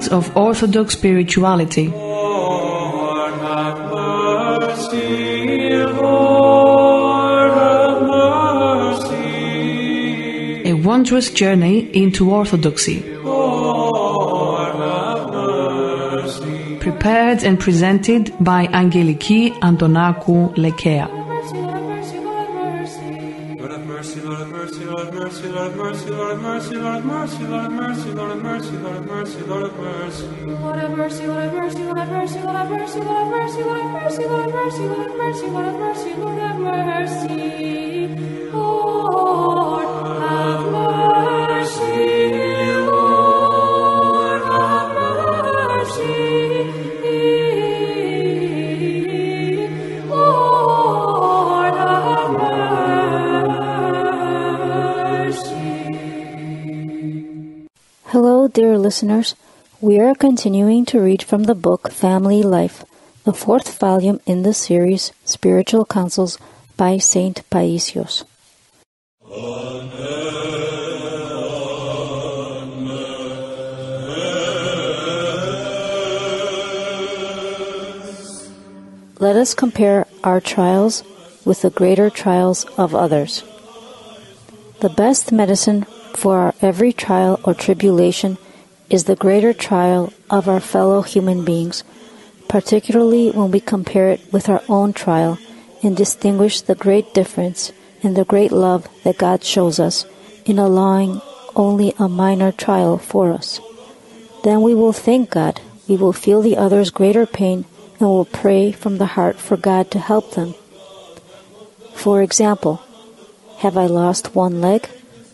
roots of Orthodox spirituality. Lord, have mercy, Lord, have mercy. A wondrous journey into Orthodoxy. Lord, have mercy. Prepared and presented by Angeliki Antonakou, Lekea. Hello, dear listeners. We are continuing to read from the book Family Life, the fourth volume in the series Spiritual Counsels by Saint Paisios. Let us compare our trials with the greater trials of others. The best medicine for our every trial or tribulation is the greater trial of our fellow human beings, particularly when we compare it with our own trial and distinguish the great difference in the great love that God shows us in allowing only a minor trial for us. Then we will thank God, we will feel the other's greater pain, and will pray from the heart for God to help them. For example, have I lost one leg?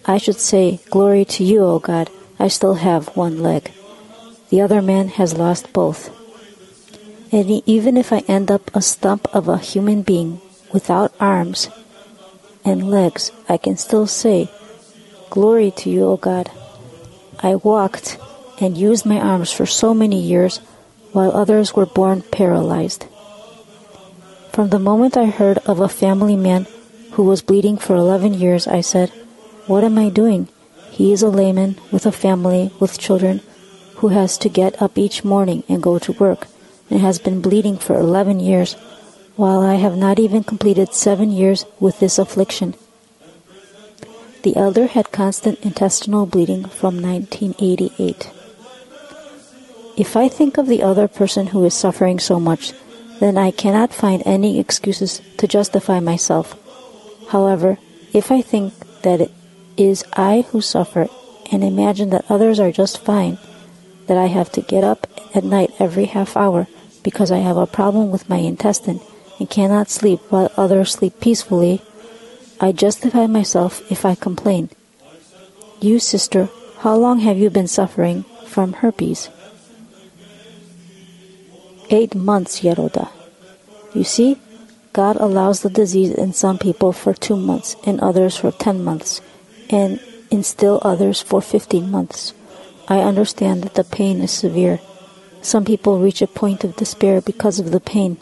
I should say, "Glory to you, O God, I still have one leg." The other man has lost both. And even if I end up a stump of a human being without arms and legs, I can still say, "Glory to you, O God. I walked and used my arms for so many years while others were born paralyzed." From the moment I heard of a family man who was bleeding for 11 years, I said, "What am I doing? He is a layman with a family with children who has to get up each morning and go to work and has been bleeding for 11 years, while I have not even completed 7 years with this affliction." The elder had constant intestinal bleeding from 1988. If I think of the other person who is suffering so much, then I cannot find any excuses to justify myself. However, if I think that it is I who suffer and imagine that others are just fine, that I have to get up at night every half hour because I have a problem with my intestine and cannot sleep while others sleep peacefully, I justify myself if I complain. You, sister, how long have you been suffering from herpes? 8 months, Yeroda. You see, God allows the disease in some people for 2 months, in others for 10 months, and in still others for 15 months. I understand that the pain is severe. Some people reach a point of despair because of the pain.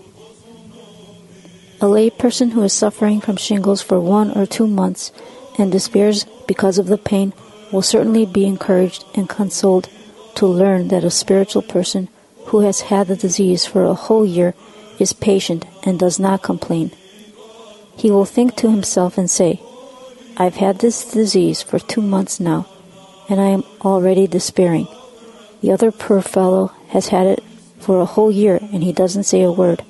A lay person who is suffering from shingles for 1 or 2 months and despairs because of the pain will certainly be encouraged and consoled to learn that a spiritual person who has had the disease for a whole year is patient and does not complain. He will think to himself and say, "I've had this disease for 2 months now, and I am already despairing. The other poor fellow has had it for a whole year, and he doesn't say a word.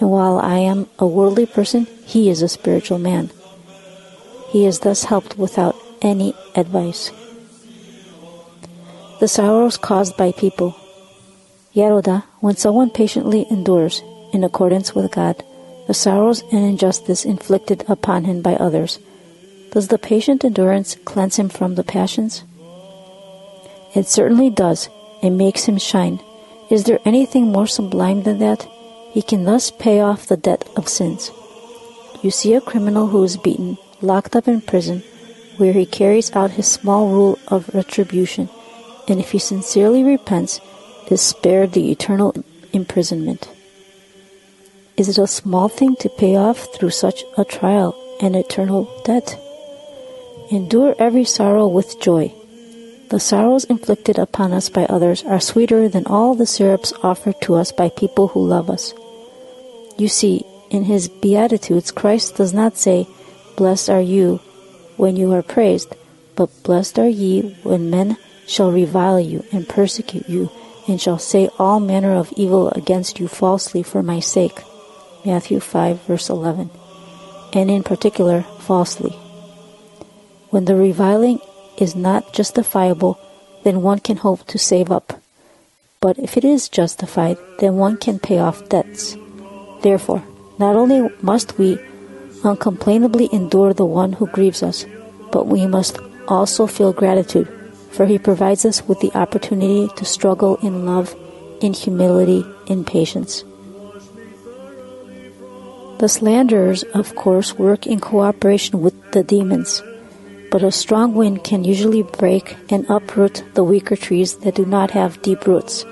And while I am a worldly person, he is a spiritual man. He is thus helped without any advice." The sorrows caused by people. Yeroda, when someone patiently endures, in accordance with God, the sorrows and injustice inflicted upon him by others, does the patient endurance cleanse him from the passions? It certainly does. It makes him shine. Is there anything more sublime than that? He can thus pay off the debt of sins. You see a criminal who is beaten, locked up in prison, where he carries out his small rule of retribution, and if he sincerely repents, is spared the eternal imprisonment. Is it a small thing to pay off through such a trial an eternal debt? Endure every sorrow with joy. The sorrows inflicted upon us by others are sweeter than all the syrups offered to us by people who love us. You see, in his Beatitudes, Christ does not say, "Blessed are you when you are praised," but "Blessed are ye when men shall revile you and persecute you, and shall say all manner of evil against you falsely for my sake." Matthew 5, verse 11. And in particular, falsely. When the reviling is not justifiable, then one can hope to save up. But if it is justified, then one can pay off debts. Therefore, not only must we uncomplainably endure the one who grieves us, but we must also feel gratitude, for he provides us with the opportunity to struggle in love, in humility, in patience. The slanderers, of course, work in cooperation with the demons, but a strong wind can usually break and uproot the weaker trees that do not have deep roots,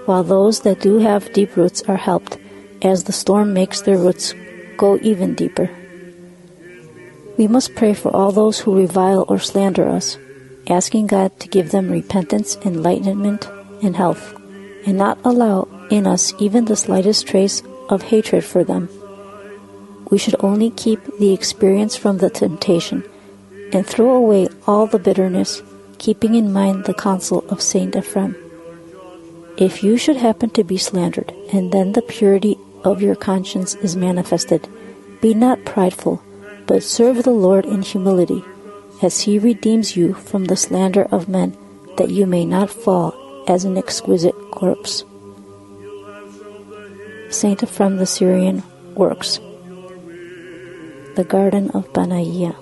while those that do have deep roots are helped, as the storm makes their roots go even deeper. We must pray for all those who revile or slander us, asking God to give them repentance, enlightenment, and health, and not allow in us even the slightest trace of hatred for them. We should only keep the experience from the temptation, and throw away all the bitterness, keeping in mind the counsel of Saint Ephrem. If you should happen to be slandered, and then the purity of your conscience is manifested, be not prideful, but serve the Lord in humility, as he redeems you from the slander of men, that you may not fall as an exquisite corpse. Saint Ephrem the Syrian Works. The Garden of Banaiya.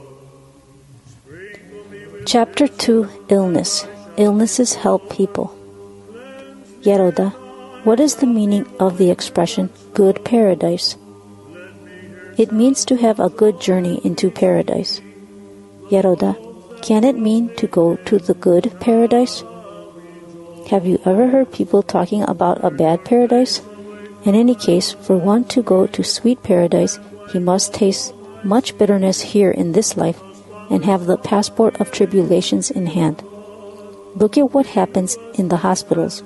Chapter 2. Illness. Illnesses help people. Yeroda, what is the meaning of the expression good paradise? It means to have a good journey into paradise. Yeroda, can it mean to go to the good paradise? Have you ever heard people talking about a bad paradise? In any case, for one to go to sweet paradise, he must taste much bitterness here in this life, and have the passport of tribulations in hand. Look at what happens in the hospitals,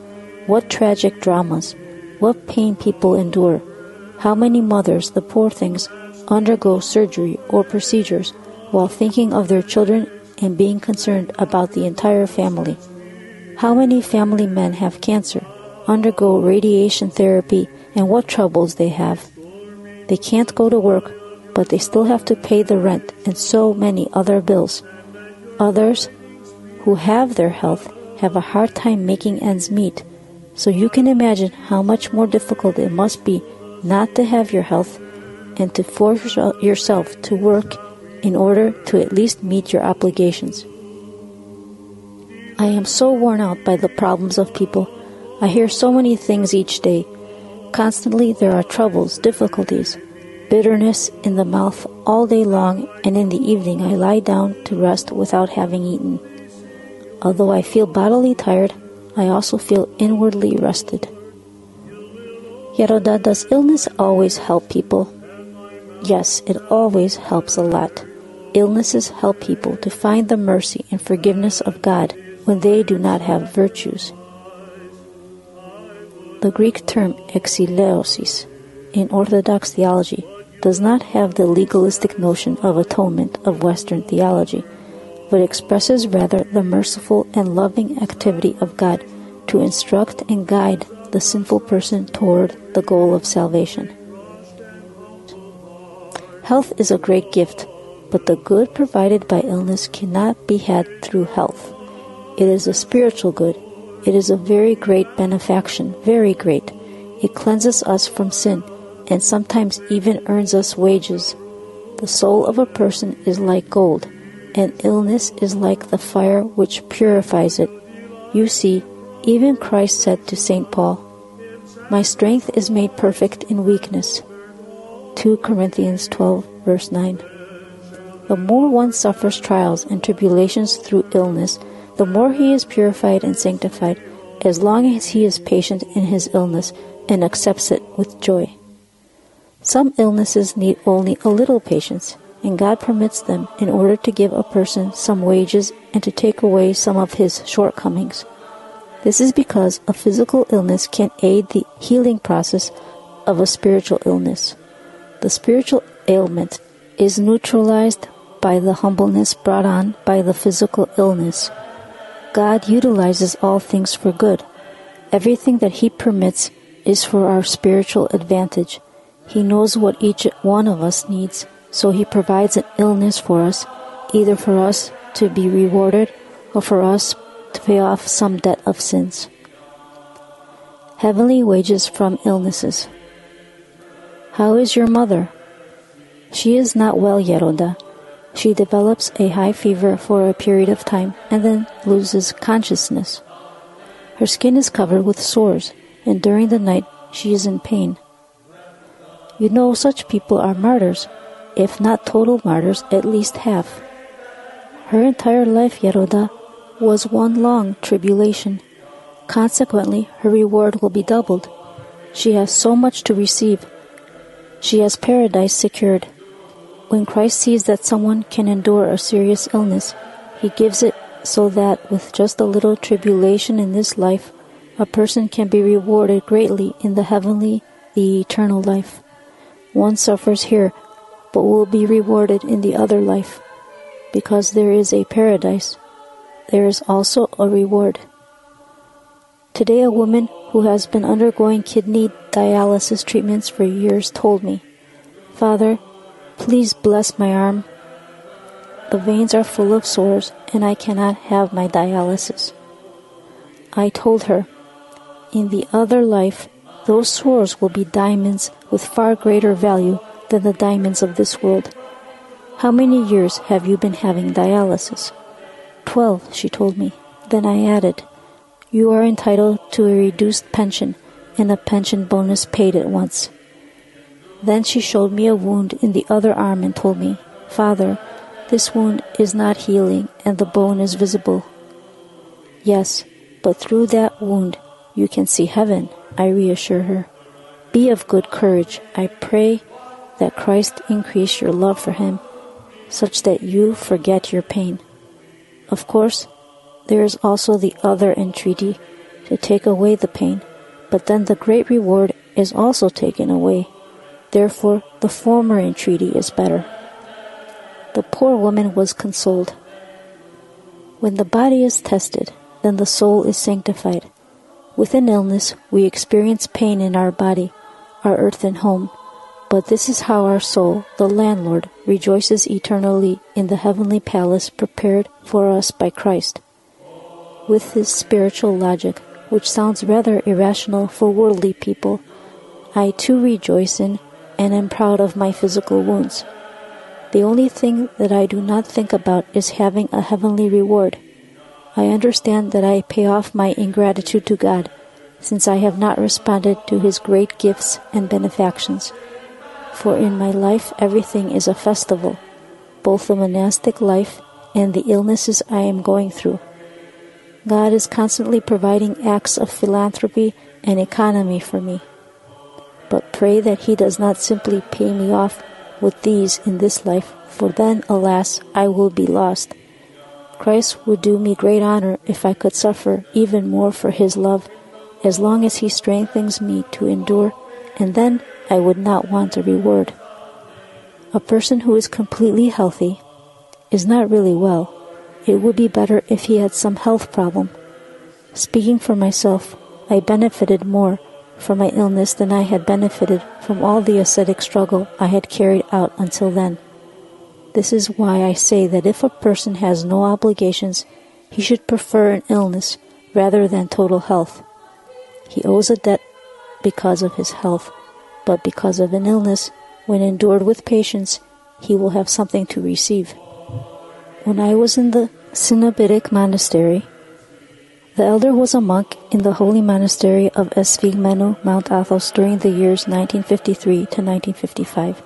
what tragic dramas, what pain people endure, how many mothers, the poor things, undergo surgery or procedures while thinking of their children and being concerned about the entire family. How many family men have cancer, undergo radiation therapy, and what troubles they have. They can't go to work, but they still have to pay the rent and so many other bills. Others who have their health have a hard time making ends meet, so you can imagine how much more difficult it must be not to have your health and to force yourself to work in order to at least meet your obligations. I am so worn out by the problems of people. I hear so many things each day. Constantly there are troubles, difficulties, bitterness in the mouth all day long, and in the evening I lie down to rest without having eaten. Although I feel bodily tired, I also feel inwardly rested. Yeroda, does illness always help people? Yes, it always helps a lot. Illnesses help people to find the mercy and forgiveness of God when they do not have virtues. The Greek term exiliosis in Orthodox theology does not have the legalistic notion of atonement of Western theology, but expresses rather the merciful and loving activity of God to instruct and guide the sinful person toward the goal of salvation. Health is a great gift, but the good provided by illness cannot be had through health. It is a spiritual good. It is a very great benefaction, very great. It cleanses us from sin, and sometimes even earns us wages. The soul of a person is like gold, and illness is like the fire which purifies it. You see, even Christ said to St. Paul, "My strength is made perfect in weakness." 2 Corinthians 12, verse 9. The more one suffers trials and tribulations through illness, the more he is purified and sanctified, as long as he is patient in his illness and accepts it with joy. Some illnesses need only a little patience, and God permits them in order to give a person some wages and to take away some of his shortcomings. This is because a physical illness can aid the healing process of a spiritual illness. The spiritual ailment is neutralized by the humbleness brought on by the physical illness. God utilizes all things for good. Everything that He permits is for our spiritual advantage. He knows what each one of us needs, so He provides an illness for us, either for us to be rewarded or for us to pay off some debt of sins. Heavenly wages from illnesses. How is your mother? She is not well yet, Oda. She develops a high fever for a period of time and then loses consciousness. Her skin is covered with sores, and during the night she is in pain. You know, such people are martyrs, if not total martyrs, at least half. Her entire life, Yeroda, was one long tribulation. Consequently, her reward will be doubled. She has so much to receive. She has paradise secured. When Christ sees that someone can endure a serious illness, He gives it so that with just a little tribulation in this life, a person can be rewarded greatly in the heavenly, the eternal life. One suffers here, but will be rewarded in the other life. Because there is a paradise, there is also a reward. Today a woman who has been undergoing kidney dialysis treatments for years told me, "Father, please bless my arm. The veins are full of sores and I cannot have my dialysis." I told her, in the other life, those sores will be diamonds with far greater value than the diamonds of this world. How many years have you been having dialysis? 12, she told me. Then I added, you are entitled to a reduced pension and a pension bonus paid at once. Then she showed me a wound in the other arm and told me, Father, this wound is not healing and the bone is visible. Yes, but through that wound you can see heaven, I reassure her. Be of good courage. I pray that Christ increase your love for Him, such that you forget your pain. Of course, there is also the other entreaty to take away the pain, but then the great reward is also taken away. Therefore, the former entreaty is better. The poor woman was consoled. When the body is tested, then the soul is sanctified. With an illness, we experience pain in our body, our earthen home, but this is how our soul, the landlord, rejoices eternally in the heavenly palace prepared for us by Christ. With this spiritual logic, which sounds rather irrational for worldly people, I too rejoice in and am proud of my physical wounds. The only thing that I do not think about is having a heavenly reward. I understand that I pay off my ingratitude to God, since I have not responded to His great gifts and benefactions. For in my life everything is a festival, both the monastic life and the illnesses I am going through. God is constantly providing acts of philanthropy and economy for me. But pray that He does not simply pay me off with these in this life, for then, alas, I will be lost. Christ would do me great honor if I could suffer even more for His love, as long as He strengthens me to endure, and then I would not want a reward. A person who is completely healthy is not really well. It would be better if he had some health problem. Speaking for myself, I benefited more from my illness than I had benefited from all the ascetic struggle I had carried out until then. This is why I say that if a person has no obligations, he should prefer an illness rather than total health. He owes a debt because of his health, but because of an illness, when endured with patience, he will have something to receive. When I was in the Cenobitic monastery, the elder was a monk in the holy monastery of Esphigmenou, Mount Athos, during the years 1953 to 1955.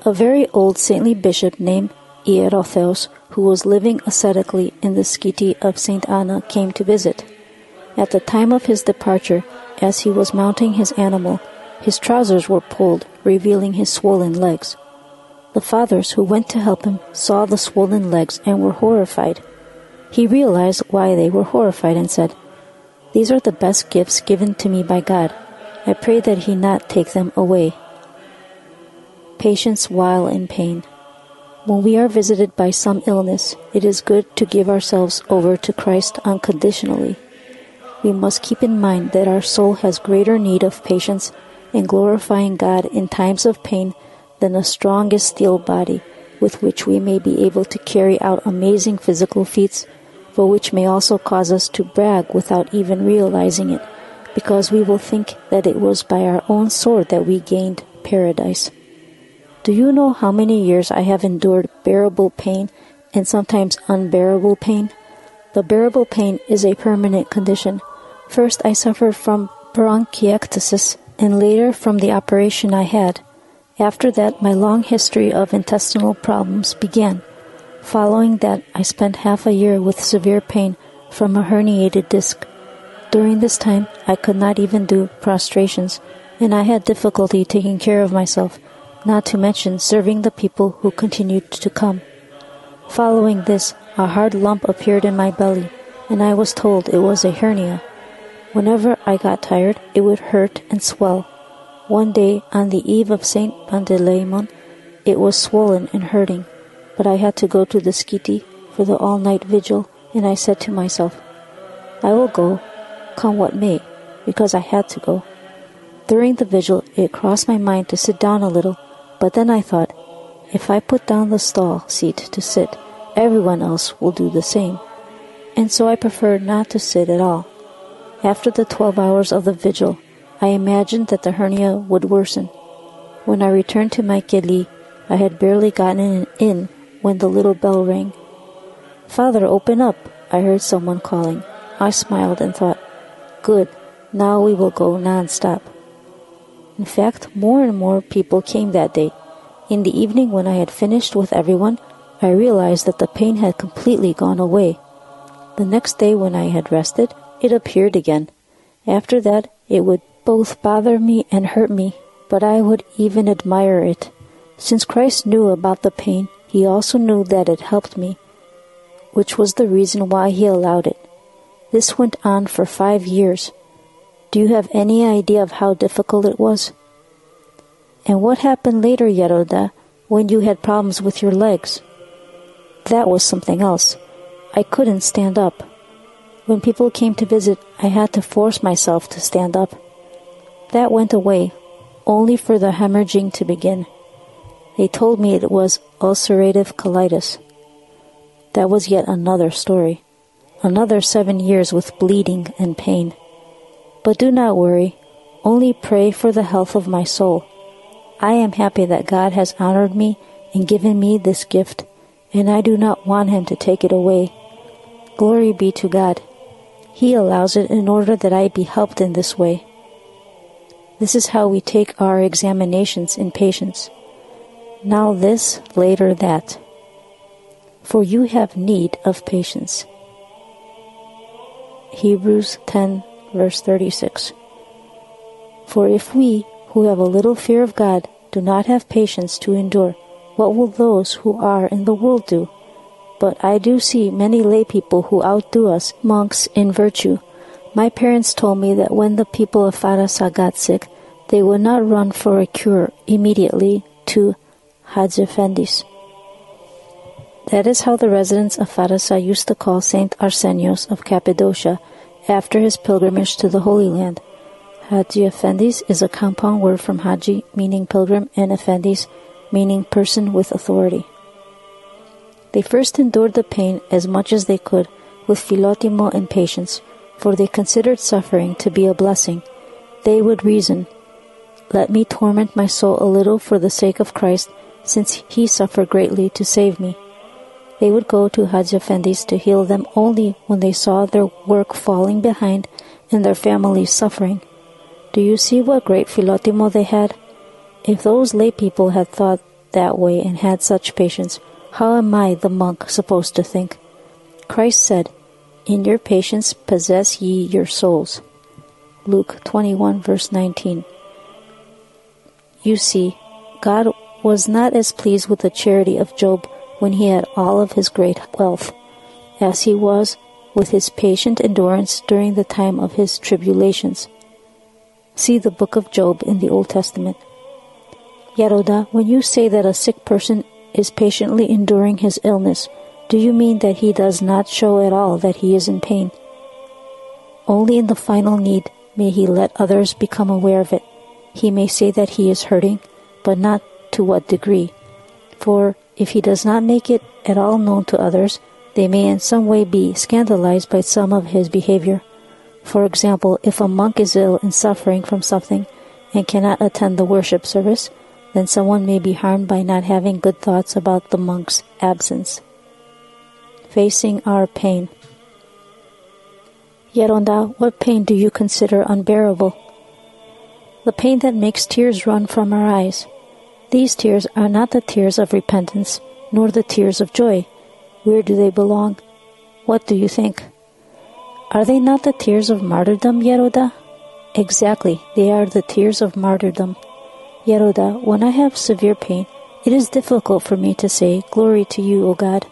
A very old saintly bishop named Ierotheos, who was living ascetically in the skiti of St. Anna, came to visit. At the time of his departure, as he was mounting his animal, his trousers were pulled, revealing his swollen legs. The fathers who went to help him saw the swollen legs and were horrified. He realized why they were horrified and said, "These are the best gifts given to me by God. I pray that he not take them away." Patience while in pain. When we are visited by some illness, it is good to give ourselves over to Christ unconditionally. We must keep in mind that our soul has greater need of patience and glorifying God in times of pain than the strongest steel body with which we may be able to carry out amazing physical feats, but which may also cause us to brag without even realizing it, because we will think that it was by our own sword that we gained paradise. Do you know how many years I have endured bearable pain and sometimes unbearable pain? The bearable pain is a permanent condition. First, I suffered from bronchiectasis, and later from the operation I had. After that, my long history of intestinal problems began. Following that, I spent half a year with severe pain from a herniated disc. During this time, I could not even do prostrations, and I had difficulty taking care of myself, not to mention serving the people who continued to come. Following this, a hard lump appeared in my belly, and I was told it was a hernia. Whenever I got tired, it would hurt and swell. One day, on the eve of St. Panteleimon, it was swollen and hurting, but I had to go to the skiti for the all-night vigil, and I said to myself, "I will go, come what may," because I had to go. During the vigil, it crossed my mind to sit down a little, but then I thought, if I put down the stall seat to sit, everyone else will do the same, and so I preferred not to sit at all. After the 12 hours of the vigil, I imagined that the hernia would worsen. When I returned to my keli, I had barely gotten in when the little bell rang. "Father, open up," I heard someone calling. I smiled and thought, "Good, now we will go non-stop." In fact, more and more people came that day. In the evening, when I had finished with everyone, I realized that the pain had completely gone away. The next day, when I had rested, it appeared again. After that, it would both bother me and hurt me, but I would even admire it. Since Christ knew about the pain, he also knew that it helped me, which was the reason why he allowed it. This went on for 5 years. Do you have any idea of how difficult it was? And what happened later, Yeroda, when you had problems with your legs? That was something else. I couldn't stand up. When people came to visit, I had to force myself to stand up. That went away, only for the hemorrhaging to begin. They told me it was ulcerative colitis. That was yet another story. Another 7 years with bleeding and pain. But do not worry, only pray for the health of my soul. I am happy that God has honored me and given me this gift, and I do not want him to take it away. Glory be to God. He allows it in order that I be helped in this way. This is how we take our examinations in patience. Now this, later that. For you have need of patience. Hebrews 10, verse 36. For if we, who have a little fear of God, do not have patience to endure, what will those who are in the world do? But I do see many lay people who outdo us, monks, in virtue. My parents told me that when the people of Farasa got sick, they would not run for a cure immediately to Hesychasterion. That is how the residents of Farasa used to call Saint Arsenios of Cappadocia after his pilgrimage to the Holy Land. Hesychasterion is a compound word from Haji, meaning pilgrim, and Effendis, meaning person with authority. They first endured the pain as much as they could, with philotimo and patience, for they considered suffering to be a blessing. They would reason, "Let me torment my soul a little for the sake of Christ, since he suffered greatly to save me." They would go to Hesychasterion to heal them only when they saw their work falling behind and their families suffering. Do you see what great philotimo they had? If those lay people had thought that way and had such patience, how am I, the monk, supposed to think? Christ said, "In your patience possess ye your souls." Luke 21, verse 19. You see, God was not as pleased with the charity of Job when he had all of his great wealth, as he was with his patient endurance during the time of his tribulations. See the book of Job in the Old Testament. Yaroda, when you say that a sick person is patiently enduring his illness, do you mean that he does not show at all that he is in pain? Only in the final need may he let others become aware of it. He may say that he is hurting, but not to what degree. For if he does not make it at all known to others, they may in some way be scandalized by some of his behavior. For example, if a monk is ill and suffering from something and cannot attend the worship service, then someone may be harmed by not having good thoughts about the monk's absence. Facing our pain. Yaronda, what pain do you consider unbearable? The pain that makes tears run from our eyes. These tears are not the tears of repentance, nor the tears of joy. Where do they belong? What do you think? Are they not the tears of martyrdom, Yaroda? Exactly, they are the tears of martyrdom. Yaroda, when I have severe pain, it is difficult for me to say, "Glory to you, O God."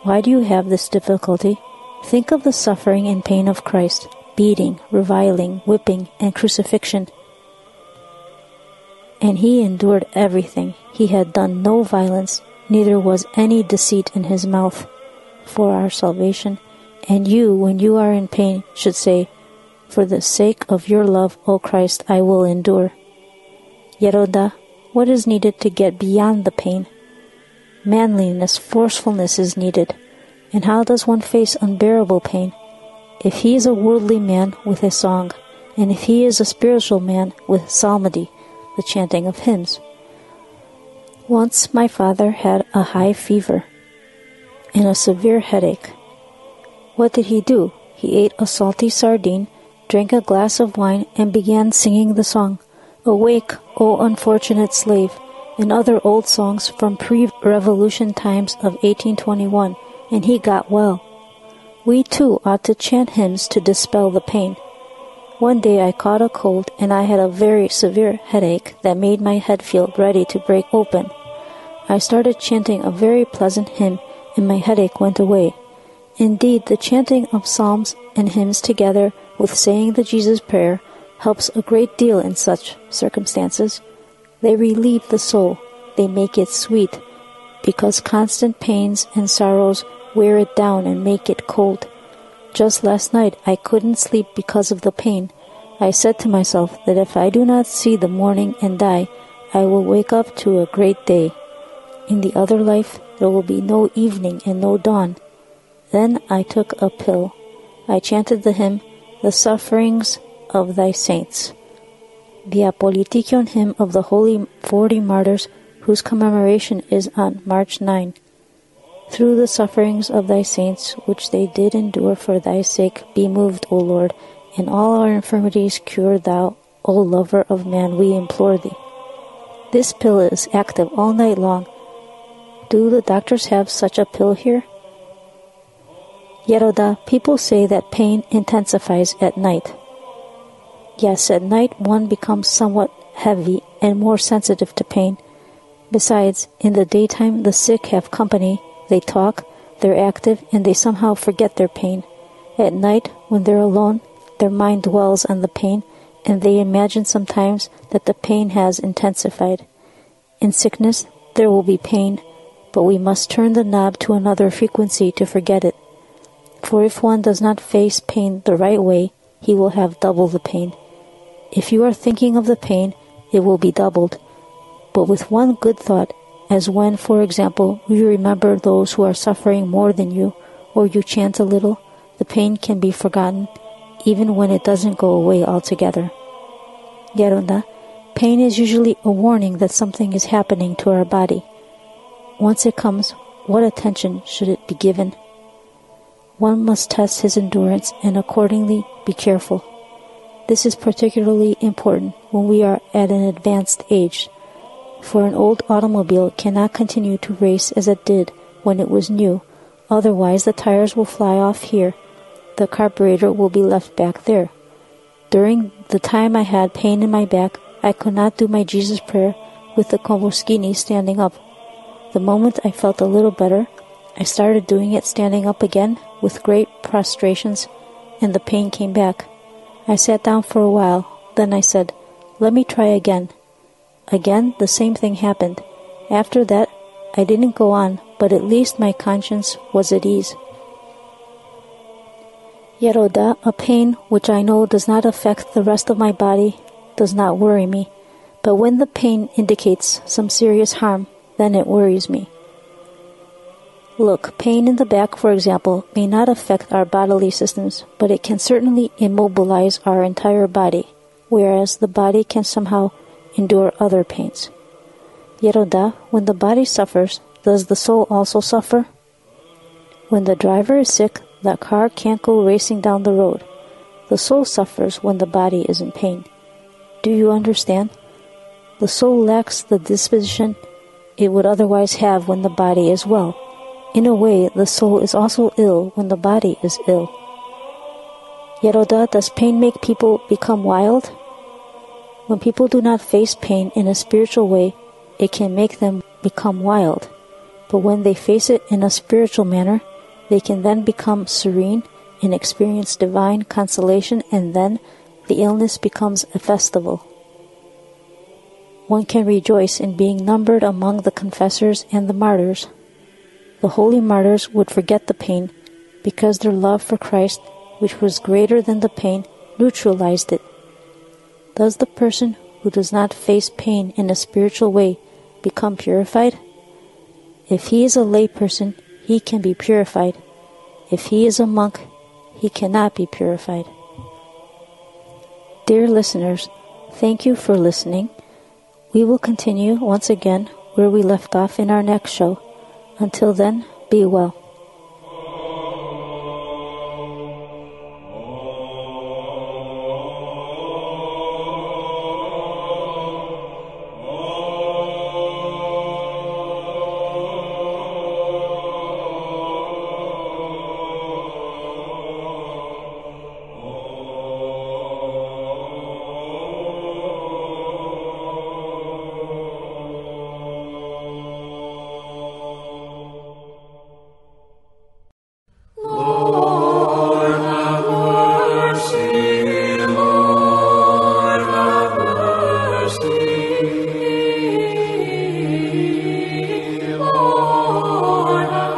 Why do you have this difficulty? Think of the suffering and pain of Christ, beating, reviling, whipping, and crucifixion. And he endured everything. He had done no violence, neither was any deceit in his mouth, for our salvation. And you, when you are in pain, should say, "For the sake of your love, O Christ, I will endure." Yaroda, what is needed to get beyond the pain? Manliness, forcefulness is needed. And how does one face unbearable pain? If he is a worldly man, with a song, and if he is a spiritual man, with psalmody, the chanting of hymns. Once my father had a high fever and a severe headache. What did he do? He ate a salty sardine, drank a glass of wine, and began singing the song, "Awake, O unfortunate slave," and other old songs from pre-revolution times of 1821, and he got well. We too ought to chant hymns to dispel the pain. One day I caught a cold, and I had a very severe headache that made my head feel ready to break open. I started chanting a very pleasant hymn, and my headache went away. Indeed, the chanting of psalms and hymns together with saying the Jesus Prayer helps a great deal in such circumstances. They relieve the soul, they make it sweet, because constant pains and sorrows wear it down and make it cold. Just last night I couldn't sleep because of the pain. I said to myself that if I do not see the morning and die, I will wake up to a great day. In the other life there will be no evening and no dawn. Then I took a pill. I chanted the hymn, "The Sufferings of Thy Saints," the Apolitikion hymn of the Holy 40 Martyrs, whose commemoration is on March 9. Through the sufferings of Thy saints, which they did endure for Thy sake, be moved, O Lord, and all our infirmities cure Thou, O lover of man, we implore Thee. This pill is active all night long. Do the doctors have such a pill here? Yaroda, people say that pain intensifies at night. Yes, at night one becomes somewhat heavy and more sensitive to pain. Besides, in the daytime the sick have company, they talk, they're active, and they somehow forget their pain. At night, when they're alone, their mind dwells on the pain, and they imagine sometimes that the pain has intensified. In sickness, there will be pain, but we must turn the knob to another frequency to forget it. For if one does not face pain the right way, he will have double the pain. If you are thinking of the pain, it will be doubled. But with one good thought, as when, for example, you remember those who are suffering more than you, or you chant a little, the pain can be forgotten, even when it doesn't go away altogether. Yaronda, pain is usually a warning that something is happening to our body. Once it comes, what attention should it be given? One must test his endurance and accordingly be careful. This is particularly important when we are at an advanced age, for an old automobile cannot continue to race as it did when it was new, otherwise the tires will fly off here, the carburetor will be left back there. During the time I had pain in my back, I could not do my Jesus prayer with the Konvoskini standing up. The moment I felt a little better, I started doing it standing up again with great prostrations, and the pain came back. I sat down for a while, then I said, "Let me try again." Again, the same thing happened. After that, I didn't go on, but at least my conscience was at ease. Yeroda, a pain which I know does not affect the rest of my body, does not worry me, but when the pain indicates some serious harm, then it worries me. Look, pain in the back, for example, may not affect our bodily systems, but it can certainly immobilize our entire body, whereas the body can somehow endure other pains. Yeroda, when the body suffers, does the soul also suffer? When the driver is sick, the car can't go racing down the road. The soul suffers when the body is in pain. Do you understand? The soul lacks the disposition it would otherwise have when the body is well. In a way, the soul is also ill when the body is ill. Yeroda, does pain make people become wild? When people do not face pain in a spiritual way, it can make them become wild. But when they face it in a spiritual manner, they can then become serene and experience divine consolation, and then the illness becomes a festival. One can rejoice in being numbered among the confessors and the martyrs. The holy martyrs would forget the pain because their love for Christ, which was greater than the pain, neutralized it. Does the person who does not face pain in a spiritual way become purified? If he is a lay person, he can be purified. If he is a monk, he cannot be purified. Dear listeners, thank you for listening. We will continue once again where we left off in our next show. Until then, be well.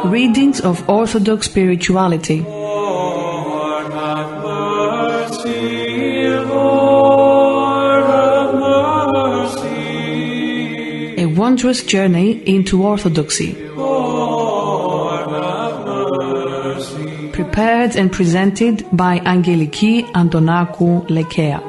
Readings of Orthodox Spirituality. Lord have mercy, Lord have mercy. A wondrous journey into Orthodoxy. Lord have mercy. Prepared and presented by Angeliki Antonakou, Lekea.